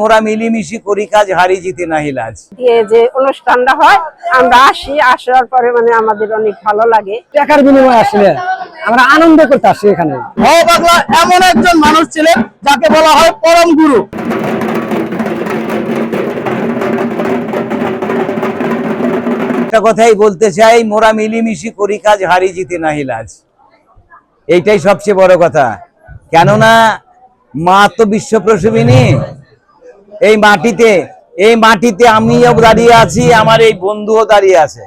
মোরা মিলিমিশি করি কাজ, হারি জিতে নাহি লাজ। যে অনুষ্ঠানটা হয় আমরা আসি, আসার পরে মানে আমাদের অনেক ভালো লাগে। টাকার বিনিময়ে আসলে আমরা আনন্দ করতে আসি। এখানে ভব পাগলা এমন একজন মানুষ ছিলেন যাকে বলা হয় পরম গুরু। একটা কথাই বলতে চাই, মোরা মিলিমিশি করি কাজ, হারি জিতে নাহি লাজ। এইটাই সবচেয়ে বড় কথা। কেননা মা তো বিশ্ব প্রসবিনী। এই মাটিতে আমিও দাঁড়িয়ে আছি, আমার এই বন্ধুও দাঁড়িয়ে আছে।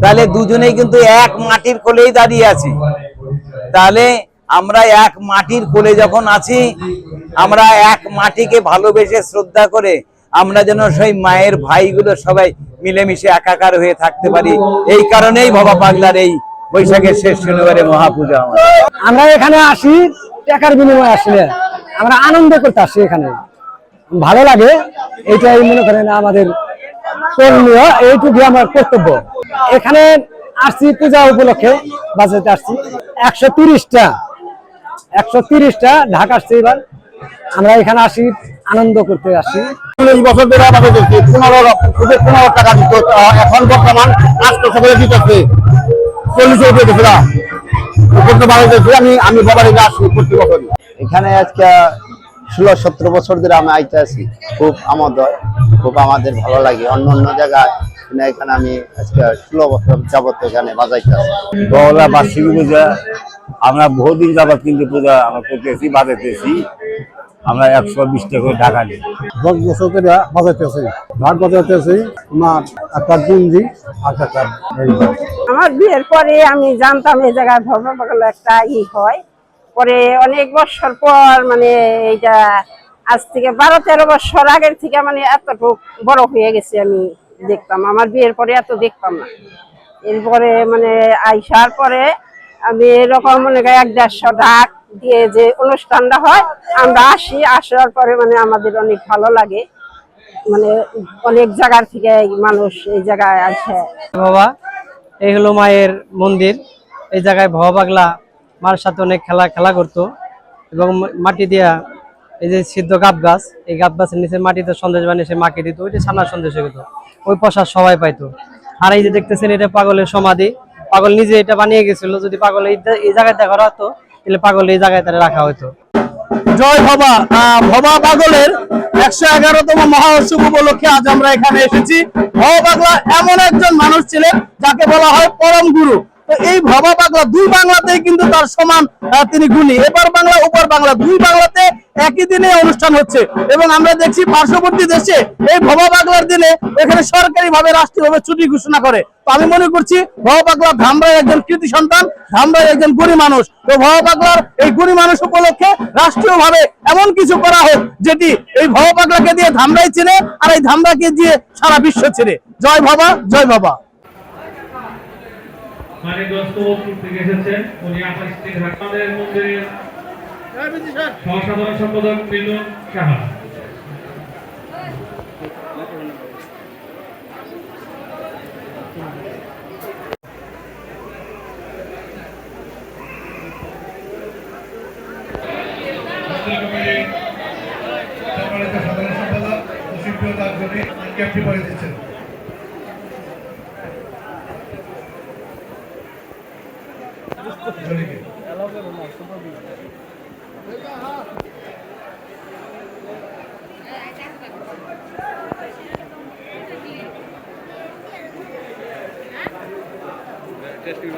তাহলে দুজনেই কিন্তু এক মাটির কোলেই দাঁড়িয়ে আছি। তাহলে আমরা এক মাটির কোলে যখন আছি, আমরা এক মাটিকে ভালোবেসে শ্রদ্ধা করে আমরা যেন সেই মায়ের ভাইগুলো সবাই মিলেমিশে একাকার হয়ে থাকতে পারি। এই কারণেই ভবা পাগলার এই বৈশাখের শেষ শনিবারে মহাপূজা। আমরা এখানে আসি টাকার বিনিময়ে আসলে আমরা আনন্দ করতে আসি। এখানে ভালো লাগে, এইটাই মনে করেন আমাদের করণীয়, এইটুকু আমার কর্তব্য। এখানে আসছি পূজা উপলক্ষে বাজাতে আসছি। 130টা ঢাকা আসছে। এবার আমরা এখানে আসি আনন্দ করতে আসি। 40 বছর ধরে আমাদের 15 টাকা দিত, এখন বর্তমান 800 করে দিতেছে। 40 দিয়ে দিছিল আমি বাবার আসি প্রতি বছর। এখানে আজকে 16-17 বছর ধরে আমি আইতে আছি। খুব আমোদ হয়, খুব আমাদের ভালো লাগে। অন্য অন্য জায়গায় এখানে আমি আজকে 16 বছর যাবত এখানে বাজাইতে আছি। বলা বার্ষিক পূজা আমরা বহুদিন যাবত কিন্তু পূজা আমরা করতেছি, বাজাইতেছি। আমরা 120 টাকা করে টাকা নিই। 10 বছর ধরে বাজাইতে আছি, ঢাক বাজাইতে আছি। আমার একটা গুঞ্জি একটা আমার বিয়ের পরে আমি জানতাম এই জায়গায় ভবা পাগলা একটা হয়। পরে অনেক বছর পর মানে এইটা আজ থেকে 12-13 বছর আগের থেকে মানে এতটুকু বড় হয়ে গেছে। আমি দেখতাম, আমার বিয়ের পরে এত দেখতাম না। এরপরে মানে আইসার পরে আমি এরকম মনে করি 150 ঢাক দিয়ে যে অনুষ্ঠানটা হয় আমরা আসি, আসার পরে মানে আমাদের অনেক ভালো লাগে। মানে অনেক জায়গার থেকে মানুষ এই জায়গায় আসে। বাবা, এই হলো মায়ের মন্দির। এই জায়গায় ভবা পাগলা মার সাথে অনেক খেলা করতো এবং মাটি দিয়া এই যে সিদ্ধ গাব গাছ, এই গাব গাছের নিচে মাটিতে সন্দেশ বানিয়ে সে মাকে দিত। ওইটা ছানার সন্দেশ হয়ে গেত, ওই প্রসাদ সবাই পাইতো। আর এই যে দেখতেছেন, এটা পাগলের সমাধি। পাগল নিজে এটা বানিয়ে গেছিল। যদি পাগল এই জায়গায় দেখা হতো তাহলে পাগল এই জায়গায় তারা রাখা হতো। জয় ভবা। ভবা পাগলের 111তম মহা উৎসব উপলক্ষে আজ আমরা এখানে এসেছি। ভবা পাগলা এমন একজন মানুষ ছিলেন যাকে বলা হয় পরম গুরু। তো এই ভবা পাগলা দুই বাংলাতেই কিন্তু তার সমান তিনি গুণী। এপার বাংলা ওপার বাংলা দুই বাংলাতে একই দিনে অনুষ্ঠান হচ্ছে এবং আমরা দেখছি পার্শ্ববর্তী দেশে এই ভবা পাগলার দিনে এখানে সরকারি ভাবে রাষ্ট্রীয়ভাবে ছুটি ঘোষণা করে। তো আমি মনে করছি ভবা পাগলা ধামরাই একজন কৃতি সন্তান, ধামরাই একজন গুণী মানুষ। তো ভবা পাগলার এই গুণী মানুষ উপলক্ষে রাষ্ট্রীয়ভাবে এমন কিছু করা হোক যেটি এই ভবা পাগলাকে দিয়ে ধামরাই চেনে আর এই ধামরাকে দিয়ে সারা বিশ্ব চেনে। জয় ভবা, জয় ভবা। থেকে এসেছেন উনি 28 থেকে ঢাকার মন্দিরের সাধারণ সম্পাদক মিলন সাহা। সাধারণ সম্পাদক মুশিফুর জন্য ক্যাপটি পরে দিচ্ছেন। টেস্টিং